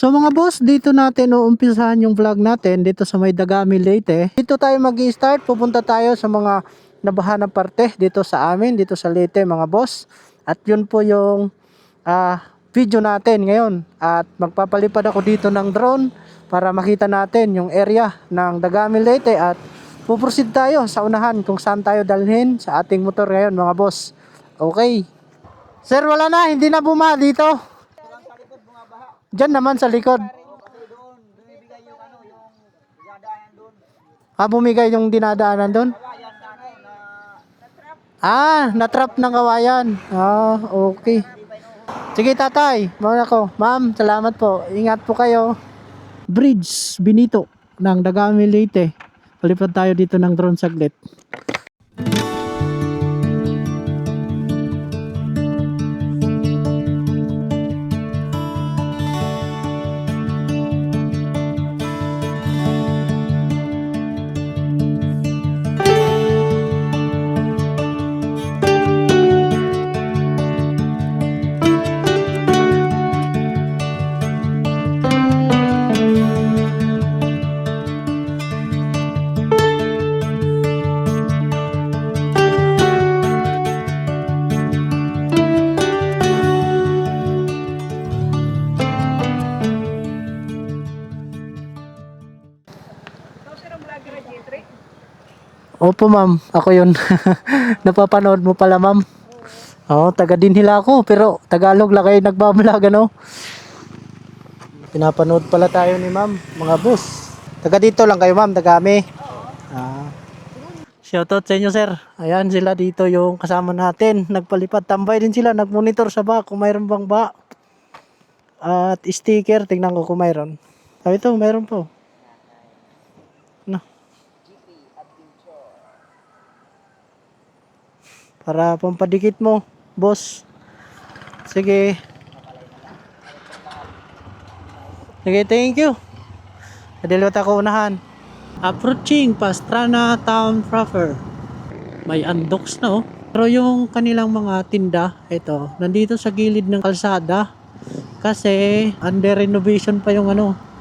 So mga boss, dito natin uumpisahan yung vlog natin dito sa may Dagami Leyte. Dito tayo mag-i-start, pupunta tayo sa mga nabahan na parte dito sa amin, dito sa Leyte mga boss. At yun po yung video natin ngayon. At magpapalipad ako dito ng drone para makita natin yung area ng Dagami Leyte. At puproceed tayo sa unahan kung saan tayo dalhin sa ating motor ngayon mga boss. Okay. Sir, wala na, hindi na bumaha dito. Diyan naman sa likod. Bumigay yung dinadaanan doon? Natrap ng kawayan. Okay. Sige tatay, muna ko. Ma'am, salamat po. Ingat po kayo. Bridge Benito ng Dagami Leyte. Palipad tayo dito ng drone saglit. Opo ma'am, ako yun. Napapanood mo pala ma'am. Taga Dinhila ako, pero Tagalog lang kayo nagbablog ano. Pinapanood pala tayo ni ma'am, mga boss. Taga dito lang kayo ma'am, Dagami. Shoutout sa inyo sir. Ayan sila dito yung kasama natin. Nagpalipad, tambay din sila, nagmonitor sa ba kung mayroon bang ba. At sticker, tingnan ko kung mayroon. Ito, mayroon po. Para pampadikit mo, boss. Sige. Sige, thank you. Kadilot ako unahan. Approaching Pastrana Town proper. May undocs na Pero yung kanilang mga tinda, ito, nandito sa gilid ng kalsada. Kasi under renovation pa yung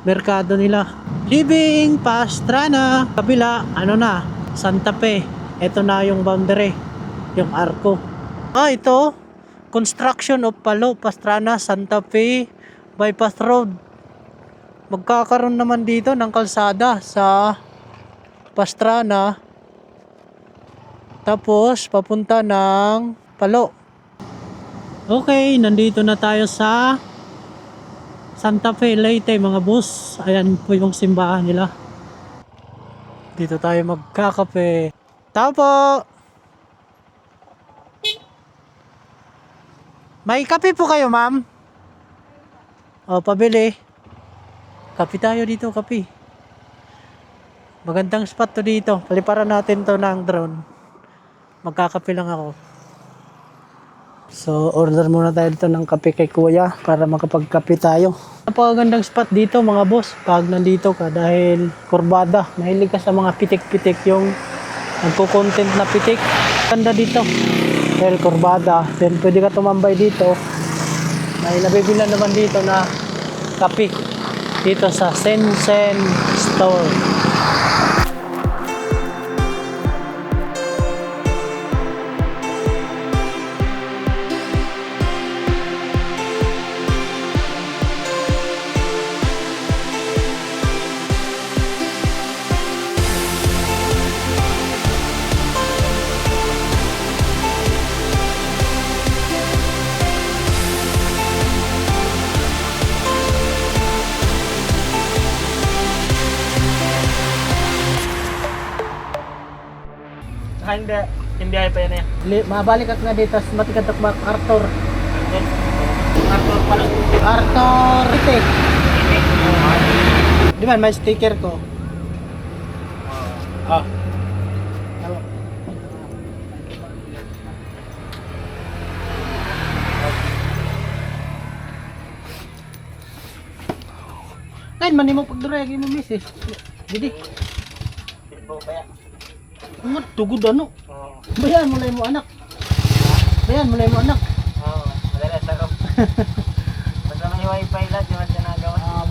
merkado nila. Living Pastrana. Kabila, Santa Fe. Ito na yung boundary. Yung arko. Ito. Construction of Palo, Pastrana, Santa Fe, Bypass Road. Magkakaroon naman dito ng kalsada sa Pastrana. Tapos, papunta ng Palo. Okay, nandito na tayo sa Santa Fe, Leyte mga boss. Ayan po yung simbahan nila. Dito tayo magkakape. Tao po! May kape po kayo, ma'am? Pabili. Kape tayo dito, kape. Magandang spot to dito. Paliparan natin to ng drone. Magkakape lang ako. So, order muna tayo dito ng kape kay kuya para makapagkape tayo. Napakagandang spot dito, mga boss. Pag nandito ka dahil kurbada. Mahilig ka sa mga pitik-pitik yung nagko-content na pitik. Ganda dito. Dahil kurbada, then pwede ka tumambay dito. May nabibilan naman dito na kape dito sa Sensen Store. Hindi ay pa yan eh. Mabalik at nga dito, matikatok ba Arthur? Arthur pala. Arthur Pitik. Di ba may sticker ko? Ngayon, mani mo pagduragi mo misis. Didi. Bilbo kaya. Ang tugod Bayan mulai mo anak. Madalas ako. Basta may wifi lang, di man siya nagawa.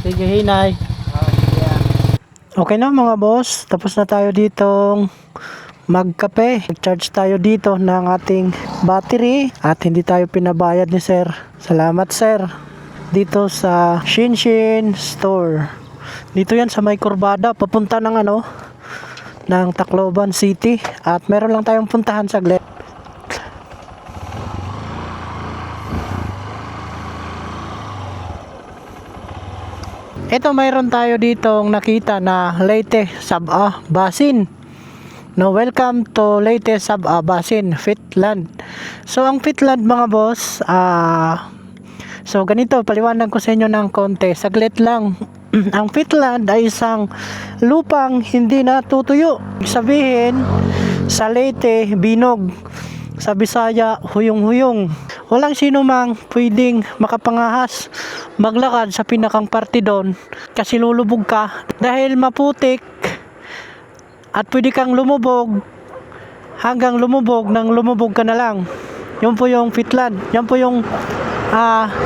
Sige, hinay. Okay na mga boss, tapos na tayo ditong magkape. Mag-charge tayo dito ng ating battery at hindi tayo pinabayad ni sir. Salamat sir. Dito sa Shinshin Store. Dito yan sa may Corbada, papunta ng ng Tacloban City. At meron lang tayong puntahan saglit. Ito mayroon tayo ditong nakita na Leyte Saba Basin. No, welcome to Leyte Saba Basin, Fitland. So ang Fitland mga boss, so ganito, paliwanag ko sa inyo ng konti, saglit lang. Ang Fitland ay isang lupang hindi natutuyo. Sabihin, sa Leyte, binog. Sa Bisaya, huyong-huyong. Walang sino mang pwedeng makapangahas maglakad sa pinakang parte doon kasi lulubog ka dahil maputik at pwede kang lumubog hanggang lumubog ka na lang. Yun po yung Fitland. Yan po yung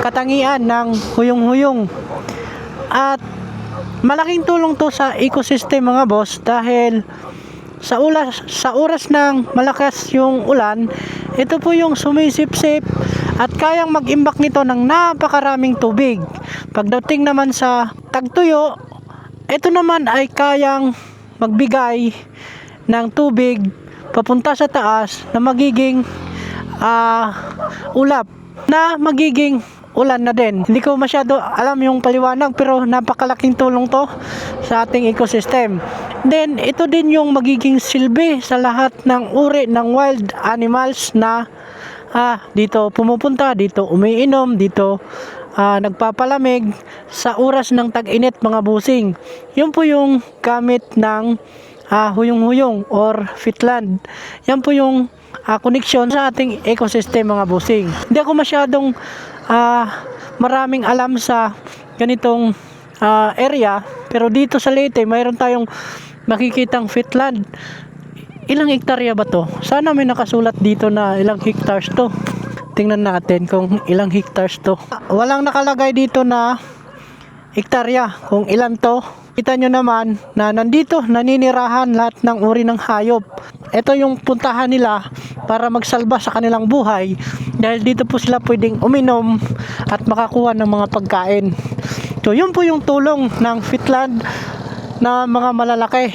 katangian ng huyong-huyong. At malaking tulong to sa ecosystem mga boss dahil sa oras ng malakas yung ulan, ito po yung sumisip-sip at kayang mag-imbak nito ng napakaraming tubig. Pagdating naman sa tagtuyo, ito naman ay kayang magbigay ng tubig papunta sa taas na magiging ulap na magiging ulan na din. Hindi ko masyado alam yung paliwanag pero napakalaking tulong to sa ating ecosystem. Then ito din yung magiging silbi sa lahat ng uri ng wild animals na dito pumupunta, dito umiinom, dito nagpapalamig sa oras ng tag-init mga busing. Yun po yung gamit ng huyong-huyong or Fitland. Yan po yung connection sa ating ecosystem mga busing. Hindi ako masyadong maraming alam sa ganitong area pero dito sa Leyte mayroon tayong makikitang Fitland. Ilang hektarya ba to? Sana may nakasulat dito na ilang hectares to. Tingnan natin kung ilang hectares to. Walang nakalagay dito na hektarya kung ilan to. Kita nyo naman na nandito naninirahan lahat ng uri ng hayop. Ito yung puntahan nila para magsalba sa kanilang buhay dahil dito po sila pwedeng uminom at makakuha ng mga pagkain. So yun po yung tulong ng Fitland na mga malalaki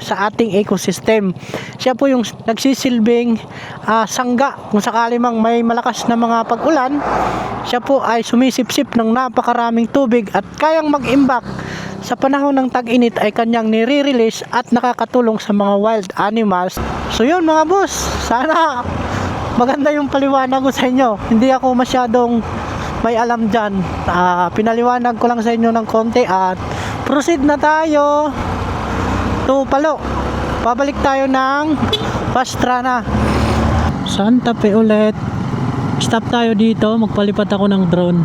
sa ating ecosystem. Siya po yung nagsisilbing sangga kung sakali mang may malakas na mga pag-ulan. Siya po ay sumisipsip ng napakaraming tubig at kayang mag-imbak sa panahon ng tag-init ay kanyang nire-release at nakakatulong sa mga wild animals. So yun mga boss, sana maganda yung paliwanag ko sa inyo. Hindi ako masyadong may alam dyan. Pinaliwanag ko lang sa inyo ng konti at proceed na tayo to Palo. Pabalik tayo ng Pastrana. Santa Fe ulit. Stop tayo dito, magpalipat ako ng drone.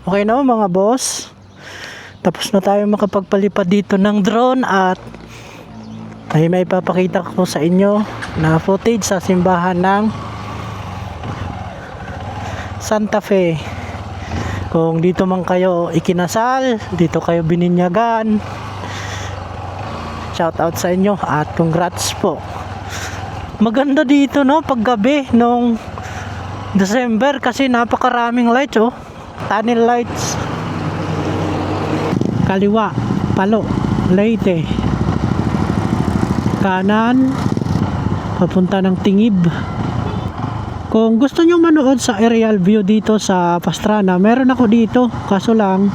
Okay na mga boss, tapos na tayo makapagpalipad dito ng drone at may papakita ko sa inyo na footage sa simbahan ng Santa Fe. Kung dito man kayo ikinasal, dito kayo bininyagan, shout out sa inyo at congrats po. Maganda dito no paggabi nung December kasi napakaraming lights tunnel lights. Kaliwa Palo, Leyte. Kanan papunta ng Tingib. Kung gusto nyo manood sa aerial view dito sa Pastrana, meron ako dito, kaso lang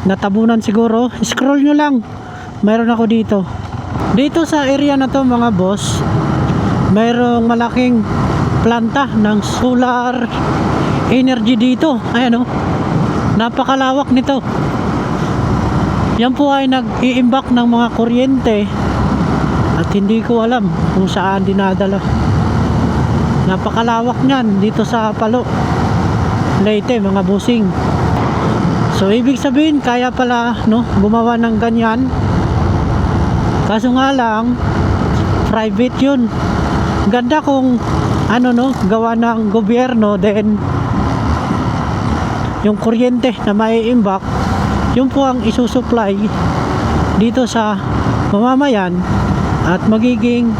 natabunan siguro. Scroll nyo lang, meron ako dito sa area na to mga boss. mayroong malaking planta ng solar energy dito. Ayan oh. Napakalawak nito. Yan po ay nag-iimbak ng mga kuryente at hindi ko alam kung saan dinadala. Napakalawak niyan dito sa Palo, Leyte, mga busing. So ibig sabihin kaya pala no gumawa ng ganyan. Kaso nga lang private yun. Ganda kung ano no gawa ng gobyerno, then yung kuryente na maiimbak yun po ang isusupply dito sa mamamayan at magiging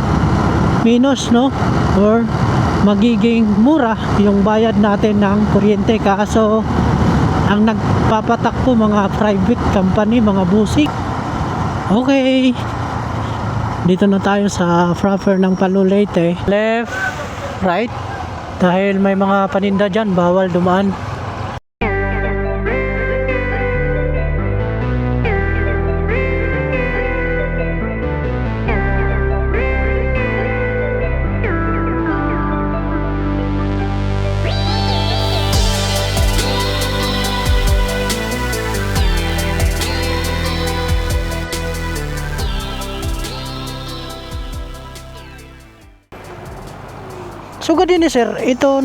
minus no or magiging mura yung bayad natin ng kuryente. Kaso ang nagpapatakbo mga private company, mga busing. Okay, dito na tayo sa proper ng Palo, Leyte. Left, right, dahil may mga paninda dyan, bawal dumaan. Sugod din sir, ito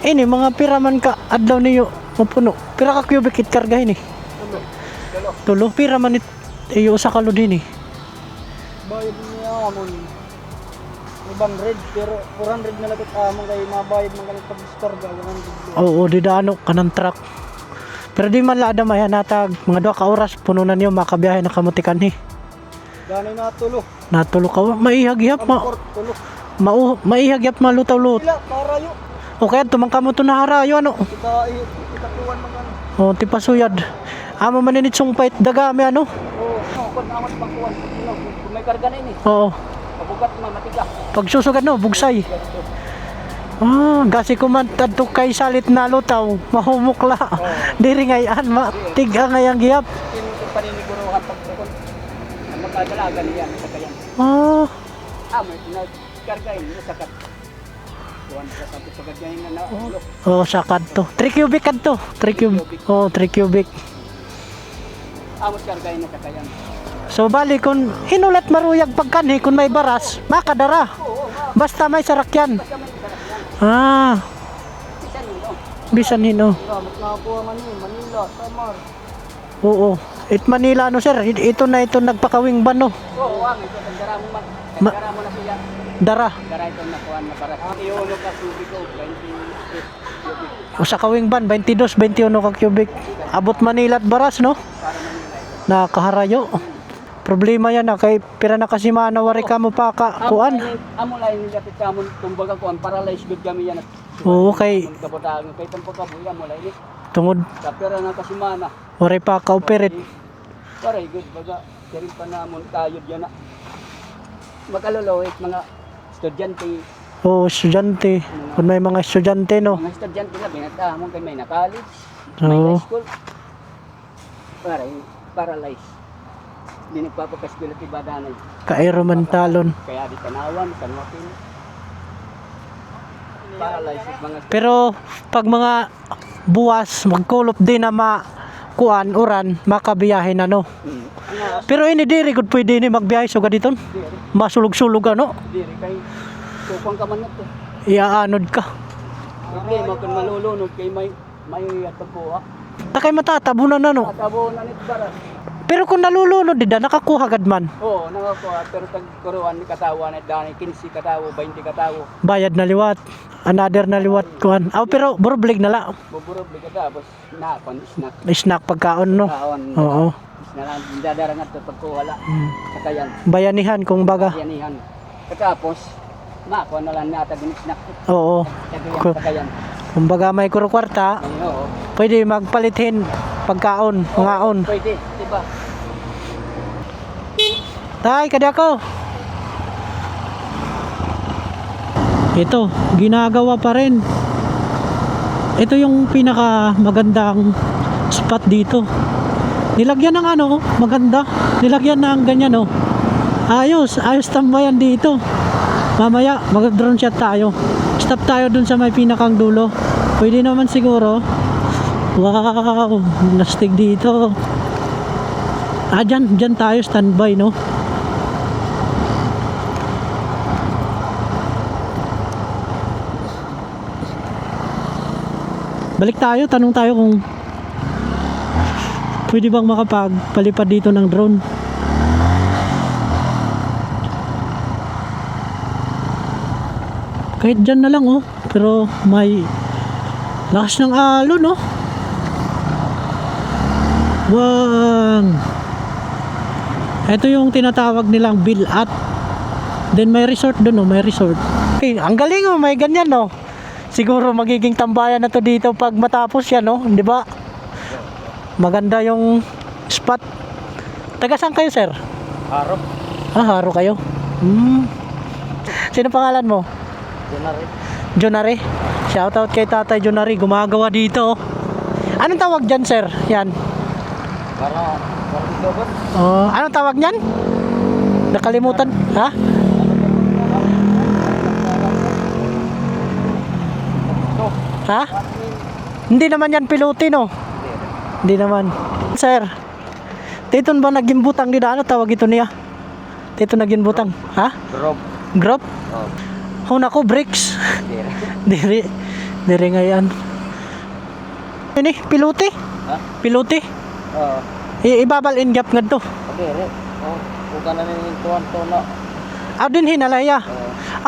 ini mga piraman ka adlaw niyo mapuno. Pira ka cubic it karga ini. Tulo piraman it iyo sa kalo din Bayad niya amon 500 pero 400 na lang amon kay mabayad man kanang pag-discarga 100. Oo, didano kanang truck. Pero di man laada may natag mga 2 ka oras puno na niyo makabiyahe na kamutikan ni. Ganay natulo. Natulo ka maihagyap Tulo. Maihagyap malutaw-lut. Sila para yo. Okay, tumangka mo to na harayo ano. Kita tuwan man kan. Oh, tipasuyad. Amo maninit sumpait dagami ano. Oh, kon amat pangkuan. Kung may karga na ini. Oo. Pabugat matiga. Pag susugad no, bugsay. Gasi ko man tadto kay salit na lutaw, mahumukla. Diri ngayan tiga ngayang gihap. Yung paniniguruhan pagkon. Ang magdalagan niyan sa kayan. May nagkargain mo sakat. Kuan sa sabi sa gadyan na ulo. Oh, sakad to. 3 cubic kad to. 3 cubic. Oh, 3 cubic. Amos kargain na sa kayan. So bali kun hinulat maruyag pagkanhi kun may baras, makadara. Basta may sarakyan. Bisan nino. Bisan hino. Nakakuha man ni Manila, Samar. Oo. It Manila no sir, ito na ito nagpakawing ban no. Oo, ang ito tandara mo man. Tandara mo na siya. Dara. Dara ito nakuha na para. Iulo ka tubig ko 20. O sa kawing ban 22, 21 ka cubic. Abot Manila at baras no. Nakaharayo. Problema yan na kay pira na kasi manawari ka mo pa ka kuan. Amo lain ni dapat kamon tumbaga kuan paralyzed good kami yan. Oo kay Kabotagan kay tampo ka buya mo lain. tungod Sa pera na kasi mana. wari pa ka operate. Paray good baga kiri pa namon tayo diyan na. Makalulowit mga estudyante. Oo, estudyante. Kung may mga estudyante no. Mga estudyante na binata mo kay may na college. May Oo. high school. Paralyzed. Di nagpapakaskwela ti badanay. Kairo man talon. Kaya di tanawan, kanwapin. Paralyzed mga Pero pag mga buwas magkulop din na kuan uran makabiyahe na no. Pero ini diri gud pwede ni magbiyahe so gaditon. Masulog-sulog ano. diri kay kupang ka man nato. Iaanod ka. Problema kung malulunod kay may atagbuha. Takay matatabunan na no. Atabo na nit para. Pero kung nalulunod dida nakakuha gad man. Oo, nakakuha pero tag kuruan ni katawa na dani 15 katawo, 20 katawo. Bayad na liwat. Another na liwat kuan. Pero buroblig na la. Buburo bigay ka tapos na kon snack. Snack pagkaon no. Kaon. Oo. Na lang dadara nga to pagkuwala. Sa kayan. Bayanihan kung baga. Yanihan. Tapos makuha na lang nata ginis snack. Oo. Tagayan sa kayan. Kung baga may kwarta, Oo. pwede magpalithin pagkaon, ngaon. Pwede, diba? Tay, kadi ako. Ito, ginagawa pa rin. Ito yung pinaka magandang spot dito. Nilagyan ng ano, maganda. Nilagyan ng ganyan oh. Ayos tambayan dito. Mamaya, mag-drone shot tayo. Stop tayo dun sa may pinakang dulo. Pwede naman siguro. Wow, nastig dito. Dyan tayo standby, no? Balik tayo, tanong tayo kung pwede bang makapagpalipad dito ng drone. Kahit dyan na lang, oh. Pero may lakas ng alon, no? Wow. Ito yung tinatawag nilang Bilat. Then may resort doon, no? May resort. Okay, ang galing, oh. May ganyan, no? Siguro magiging tambayan na to dito pag matapos yan, no? Di ba? Maganda yung spot. Taga saan kayo, sir? Haro. Haro kayo. Sino pangalan mo? Junari. Junari. Shoutout kay Tatay Junari. Gumagawa dito, oh. Anong tawag dyan, sir? Yan. Parang dogon. Anong tawag niyan? Nakalimutan. Ha? Ha? Hindi naman yan pilote, no? Hindi naman. Sir, dito ba naging butang dito? Ano tawag ito niya? Dito naging butang. Ha? Drop. Grop? Oh. Nako, bricks. Diri. Diri nga yan. Ini, pilote? Ha? Pilote? Oo. Ibabal in gap nga to. Dire. Oh, bukan na ning tuwan to na. Din hinalaya.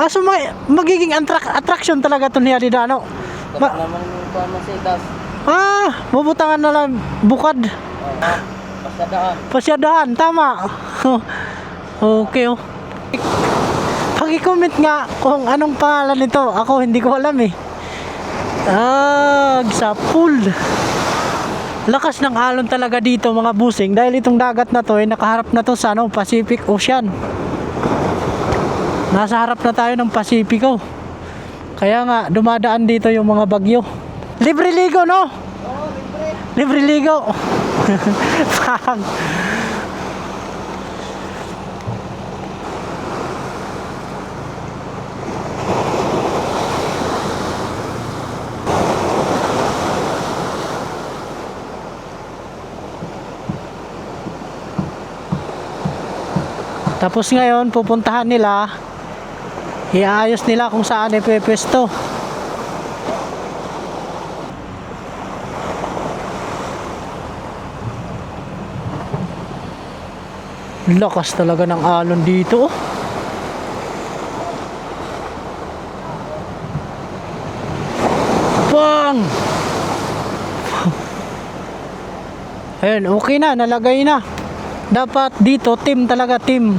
So magiging attraction talaga to niya dito, ano? Dapat naman yung tuwan masidas. Bubutangan na lang bukad. Pasyadahan. Pasyadahan, tama. Okay, oh. Paki-comment nga kung anong pangalan nito. Ako hindi ko alam, eh. Sa pool. Lakas ng alon talaga dito, mga busing, dahil itong dagat na to ay nakaharap na to sa Pacific Ocean. Nasa harap na tayo ng Pasipiko. Kaya nga dumadaan dito yung mga bagyo. Libre ligo, no? Oo, libre. Libre ligo. Tapos ngayon pupuntahan nila, iayos nila kung saan ipepwesto. Lakas talaga ng alon dito, oh. Bang! Ayun, okay na, nalagay na. Dapat dito, team talaga, team.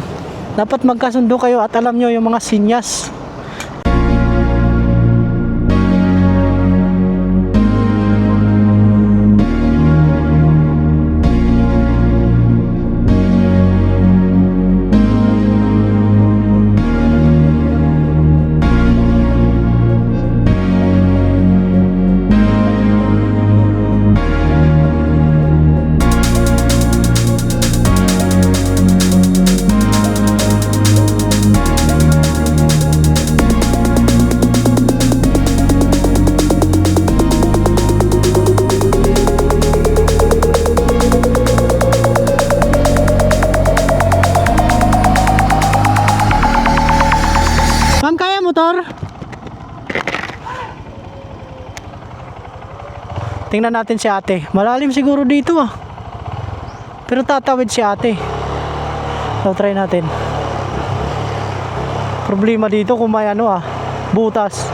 Dapat magkasundo kayo at alam nyo yung mga sinyas. Ma'am, kaya motor? Tingnan natin si ate. Malalim siguro dito, ah. Pero tatawid si ate. So try natin. Problema dito kung may butas.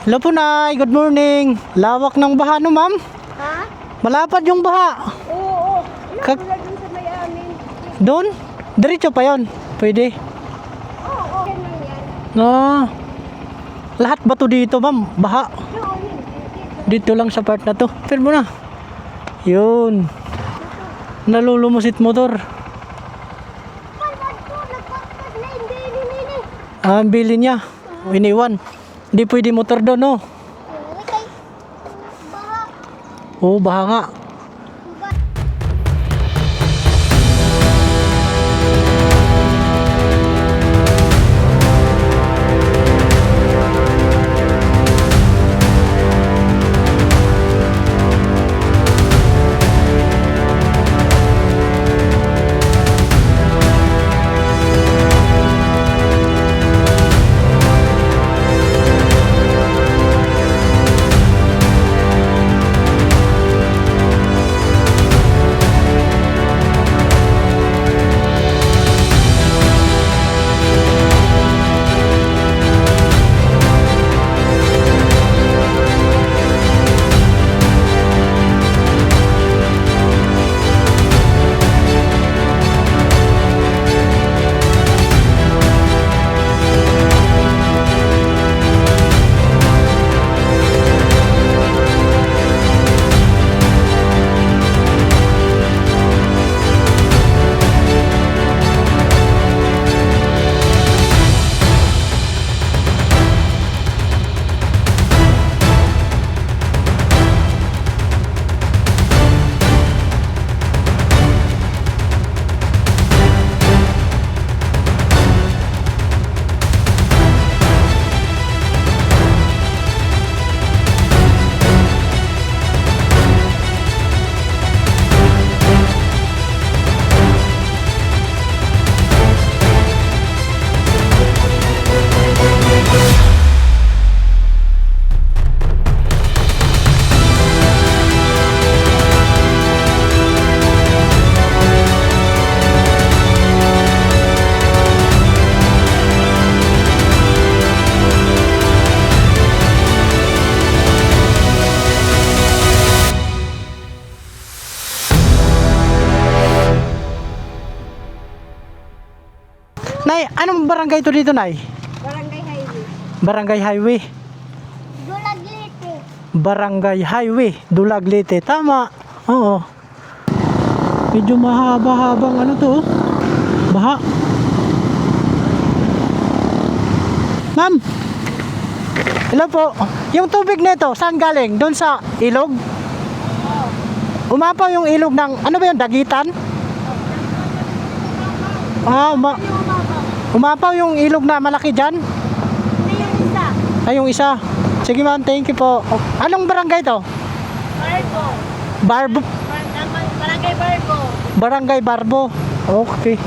Hello po, Nay. Good morning. Lawak ng baha, no, ma'am? Ha? Malapad yung baha. Oo. Kag- Wala dun sa may amin. Doon? Diretso pa yon. Pwede. Oo. Yan lang yan. No. Lahat ba to dito, ma'am? Baha. Doon yun. Dito lang sa part na to. Pero mo na. Yun. Nalulumusit motor. Palad ko. Nagpapad na. Hindi, hindi. Ang bili niya. Iniwan. Hindi pwede motor doon, no? Hindi kay baha. Oo, baha nga. Anong barangay to dito, Nay? Barangay Highway. Barangay Highway. Dulaglete. Barangay Highway, Dulaglete. Tama. Oo. Medyo mahaba-habang ano to. Oh. Baha. Ma'am. Hello po. Yung tubig nito, saan galing? Doon sa ilog? Umapaw yung ilog ng, ano ba yun, Dagitan? Ah, umapaw yung ilog na malaki dyan? Hindi yung isa. Ay, yung isa. Sige ma'am, thank you po. Anong barangay to? Barbo. Barbo. Barangay Barbo. Barangay Barbo. Okay.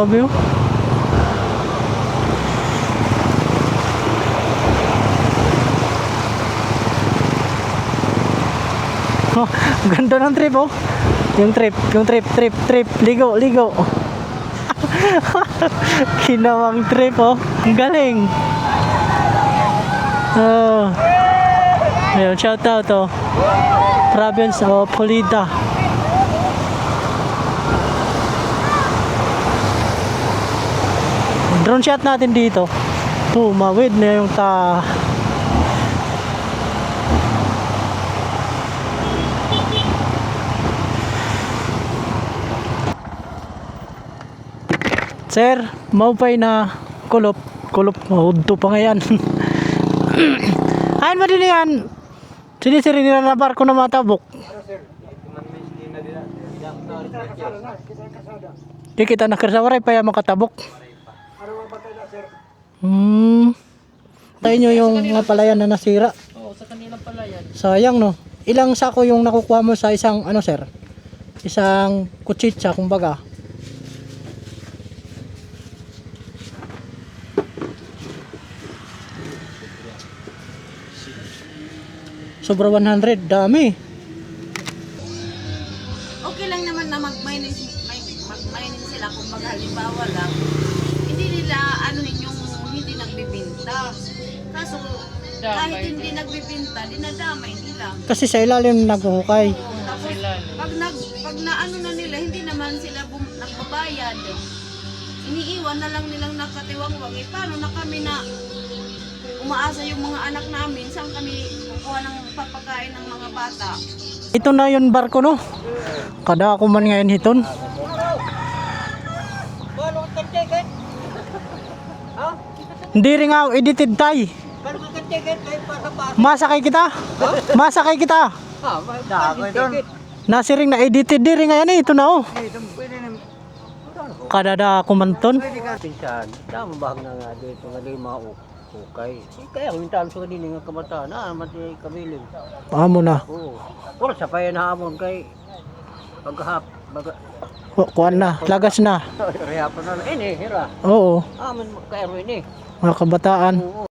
Grabe oh. Oh, ganda ng trip oh. Yung trip. Ligo. Kinawang trip oh. Ang galing. Oh. Ayun, shout out oh. Province of Polita. Drone shot natin dito. Tumawid na yung Sir, maupay na kulop. Mahudto pa ngayon. Ayan ba din yan? Sinisiri nila na barko na matabok. Di kita nakarasawaray pa yung makatabok. Tayo nyo yung mga palayan na nasira. Oo, sa kanilang palayan. Sayang no. Ilang sako yung nakukuha mo sa isang ano sir? Isang kutsitsa kumbaga. Sobra 100, dami. Okay lang naman na mag-mining sila kung halimbawa lang. Hindi nila anuhin yung hindi nagbibinta. Kaso kahit hindi nagbibinta, dinadamay nila. Kasi sa ilalim naghuhukay. Tapos pag naano na nila, hindi naman sila nagbabayad. Iniiwan na lang nilang nakatiwangwang. Paano na kami na umaasa yung mga anak namin, saan kami kukuha ng papakain ng mga bata? Ito na yun barko no. Kada ako man ngayon hiton. Hindi rin nga edited tay. Masakay kita. Masakay kita. Nasiring na edited di rin nga yan eh. Ito na oh. Kadada ako man ton. Pinsan, tama ba nga nga dito nga di mga ukay. Kaya kung talo sa kanina nga kabataan, mati kabilin. Amo na. Oo. Pero sa payan hamon kay Kuan na. Lagas na. Rehapan na. Hira. Oo. Aman kay Erwin Mga kabataan. Oo.